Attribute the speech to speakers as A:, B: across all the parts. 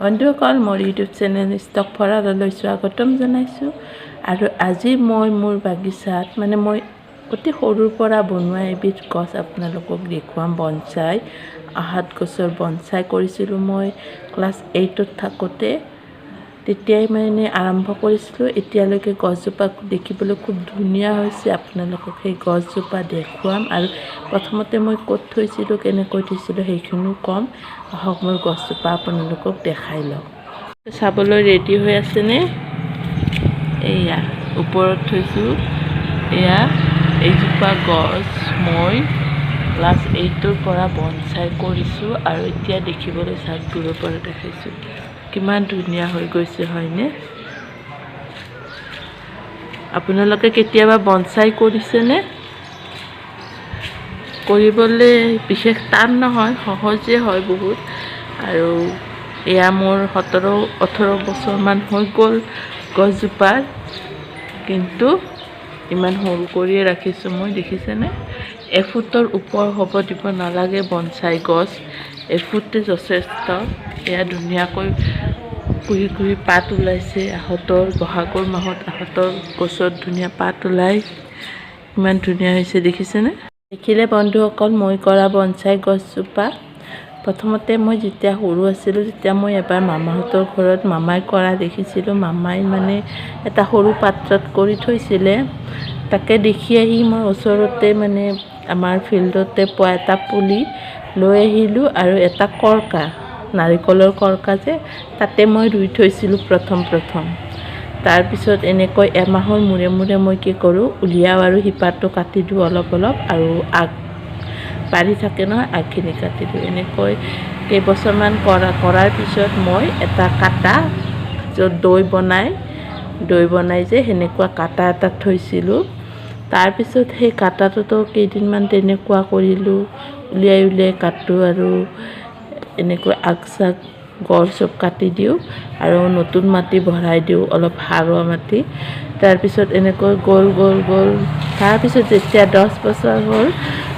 A: বন্ধুসকল, মোৰ YouTube channel stock ফৰাৰলৈ স্বাগতম জনাইছোঁ। আৰু আজি মই মোৰ বাগিচাত মই অতি সৰুৰ পৰা বনোৱা এবিধ গছ আপোনালোকক দেখুৱাম। বনচাই, আহাত গছৰ বনচাই কৰিছিলোঁ মই ক্লাছ 8ত থাকোঁতে। তেতিয়াই আৰম্ভ কৰিছিলোঁ। এতিয়ালৈকে গছজোপা দেখিবলৈ খুব ধুনীয়া হৈছে। আপোনালোকক সেই গছজোপা দেখুৱাম আৰু প্ৰথমতে মই ক'ত থৈছিলোঁ, কেনেকৈ থৈছিলোঁ সেইখিনিও ক'ম। আহক মোৰ গছজোপা আপোনালোকক দেখাই লওঁ। চাবলৈ ৰেডি হৈ আছেনে? এয়া ওপৰত থৈছোঁ। এয়া এইজোপা গছ মই ক্লাছ 8ৰ পৰা বনচাই কৰিছোঁ আৰু এতিয়া দেখিবলৈ চাওক, দূৰৰ পৰা দেখাইছোঁ কিমান ধুনীয়া হৈ গৈছে, হয়নে? আপোনালোকে কেতিয়াবা বনচাই কৰিছেনে? কৰিবলৈ বিশেষ টান নহয়, সহজে হয় বহুত। আৰু এয়া মোৰ 17-18 বছৰমান হৈ গ'ল গছজোপাৰ, কিন্তু ইমান সৰু কৰিয়ে ৰাখিছোঁ মই, দেখিছেনে? এফুটৰ ওপৰ হ'ব দিব নালাগে বনচাই গছ, এফুটে যথেষ্ট। এয়া ধুনীয়াকৈ কুহি পাত ওলাইছে। বহাগৰ মাহত আহঁতৰ গছত ধুনীয়া পাত ওলাই, ইমান ধুনীয়া হৈছে, দেখিছেনে? দেখিলে বন্ধুসকল, মই কৰা বনচাই গছজোপা। প্ৰথমতে মই যেতিয়া সৰু আছিলোঁ, তেতিয়া মই এবাৰ মামাহঁতৰ ঘৰত মামাই কৰা দেখিছিলোঁ। মামাই এটা সৰু পাত্ৰত কৰি থৈছিলে। তাকে দেখি আহি মই ওচৰতে আমাৰ ফিল্ডতে পোৱা এটা পুলি লৈ আহিলোঁ আৰু এটা কৰকা, নাৰিকলৰ কৰকা যে, তাতে মই ৰুই থৈছিলোঁ প্ৰথম। তাৰপিছত এনেকৈ এমাহৰ মূৰে মূৰে মই কি কৰোঁ, উলিয়াওঁ আৰু শিপাটো কাটি দিওঁ অলপ আৰু আগ বাঢ়ি থাকে নহয়, আগখিনি কাটি দিওঁ। এনেকৈ কেইবছৰমান কৰাৰ পিছত মই এটা কাটা, য'ত দৈ বনাই যে, সেনেকুৱা কাটা এটা থৈছিলোঁ। তাৰপিছত সেই কাটাটোতো কেইদিনমান তেনেকুৱা কৰিলোঁ, উলিয়াই কাটোঁ আৰু এনেকৈ আগ চাগ গড় চব কাটি দিওঁ আৰু নতুন মাটি ভৰাই দিওঁ, অলপ সাৰুৱা মাটি। তাৰপিছত এনেকৈ গ'ল। তাৰপিছত যেতিয়া 10 বছৰ হ'ল,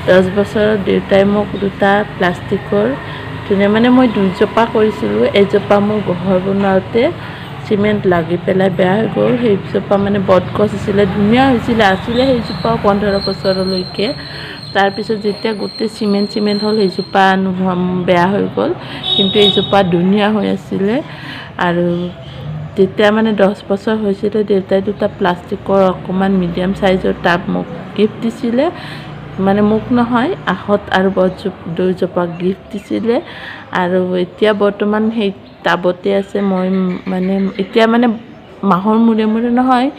A: 10 বছৰত দেউতাই মোক দুটা প্লাষ্টিকৰ ধুনীয়া, মই 2জোপা কৰিছিলোঁ। এজোপা মোৰ ঘৰ বনাওঁতে চিমেণ্ট লাগি পেলাই বেয়া হৈ গ'ল। সেইজোপা বটগছ আছিলে, ধুনীয়া আছিলে সেইজোপাও 15 বছৰলৈকে। তাৰপিছত যেতিয়া গোটেই চিমেণ্ট হ'ল, সেইজোপা বেয়া হৈ গ'ল, কিন্তু এইজোপা ধুনীয়া হৈ আছিলে। আৰু যেতিয়া 10 বছৰ হৈছিলে, দেউতাই দুটা প্লাষ্টিকৰ অকণমান মিডিয়াম চাইজৰ টাব মোক গিফ্ট দিছিলে। মোক নহয়, আহঁত আৰু 2জোপা গিফ্ট দিছিলে। আৰু এতিয়া বৰ্তমান সেই টাবতে আছে। মই এতিয়া মাহৰ মূৰে নহয়,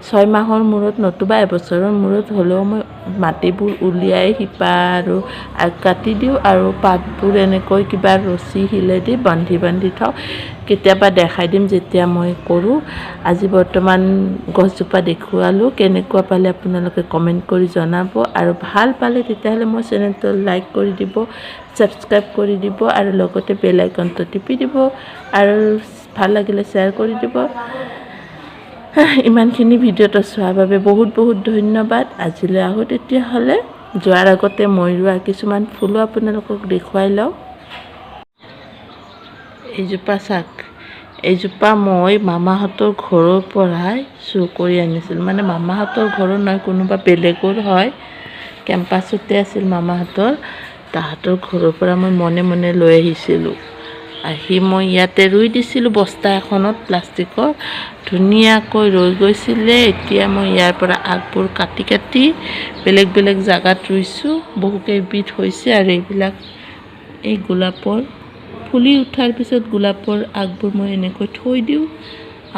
A: 6 মাহৰ মূৰত নতুবা এবছৰৰ মূৰত হ'লেও মই মাটিবোৰ উলিয়াই শিপা আৰু আগ কাটি দিওঁ আৰু পাতবোৰ এনেকৈ কিবা ৰছী শিলেদি বান্ধি থওঁ। কেতিয়াবা দেখাই দিম যেতিয়া মই কৰোঁ। আজি বৰ্তমান গছজোপা দেখুৱালোঁ। কেনেকুৱা পালে আপোনালোকে কমেণ্ট কৰি জনাব, আৰু ভাল পালে তেতিয়াহ'লে মোৰ চেনেলটো লাইক কৰি দিব, ছাবস্ক্ৰাইব কৰি দিব আৰু লগতে বেল আইকনটো টিপি দিব, আৰু ভাল লাগিলে শ্বেয়াৰ কৰি দিব। ইমানখিনি ভিডিঅ'টো চোৱাৰ বাবে বহুত ধন্যবাদ। আজিলৈ আহোঁ তেতিয়াহ'লে। যোৱাৰ আগতে মই ৰোৱা কিছুমান ফুলো আপোনালোকক দেখুৱাই লওঁ। এইজোপা চাওক, এইজোপা মই মামাহঁতৰ ঘৰৰ পৰাই চুৰ কৰি আনিছিলোঁ। মামাহঁতৰ ঘৰৰ নহয়, কোনোবা বেলেগৰ হয়, কেম্পাছতে আছিল মামাহঁতৰ। তাহাঁতৰ ঘৰৰ পৰা মই মনে লৈ আহিছিলোঁ। আহি মই ইয়াতে ৰুই দিছিলোঁ বস্তা এখনত প্লাষ্টিকৰ, ধুনীয়াকৈ ৰৈ গৈছিলে। এতিয়া মই ইয়াৰ পৰা আগবোৰ কাটি বেলেগ জেগাত ৰুইছোঁ। বহুকেইবিধ হৈছে আৰু এইবিলাক এই গোলাপৰ ফুলি উঠাৰ পিছত গোলাপৰ আগবোৰ মই এনেকৈ থৈ দিওঁ,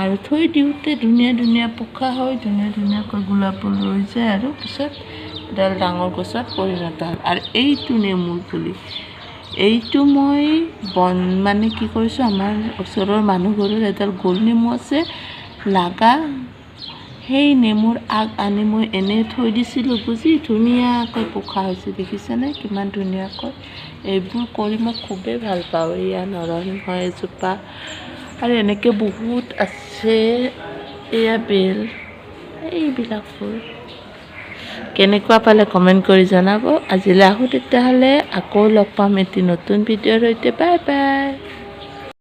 A: আৰু থৈ দিওঁতে ধুনীয়া পোখা হয়, ধুনীয়াকৈ গোলাপবোৰ ৰৈ যায় আৰু পিছত এডাল ডাঙৰ গছত পৰিণত হয়। আৰু এইটো নেমুৰ পুলি, এইটো মই কি কৰিছোঁ, আমাৰ ওচৰৰ মানুহ ঘৰৰ এডাল গোল নেমু আছে লাগা, সেই নেমুৰ আগ আনি মই এনেই থৈ দিছিলোঁ বুজি, ধুনীয়াকৈ পোখা হৈছে, দেখিছেনে কিমান ধুনীয়াকৈ? এইবোৰ কৰি মই খুবেই ভাল পাওঁ। এয়া নৰসিংহ এজোপা, আৰু এনেকৈ বহুত আছে। এয়া বেল, এইবিলাক ফুল। কেনেকুৱা পালে কমেণ্ট কৰি জনাব। আজিলৈ আহোঁ তেতিয়াহ'লে, আকৌ লগ পাম এটি নতুন ভিডিঅ'ৰ সৈতে। Bye bye.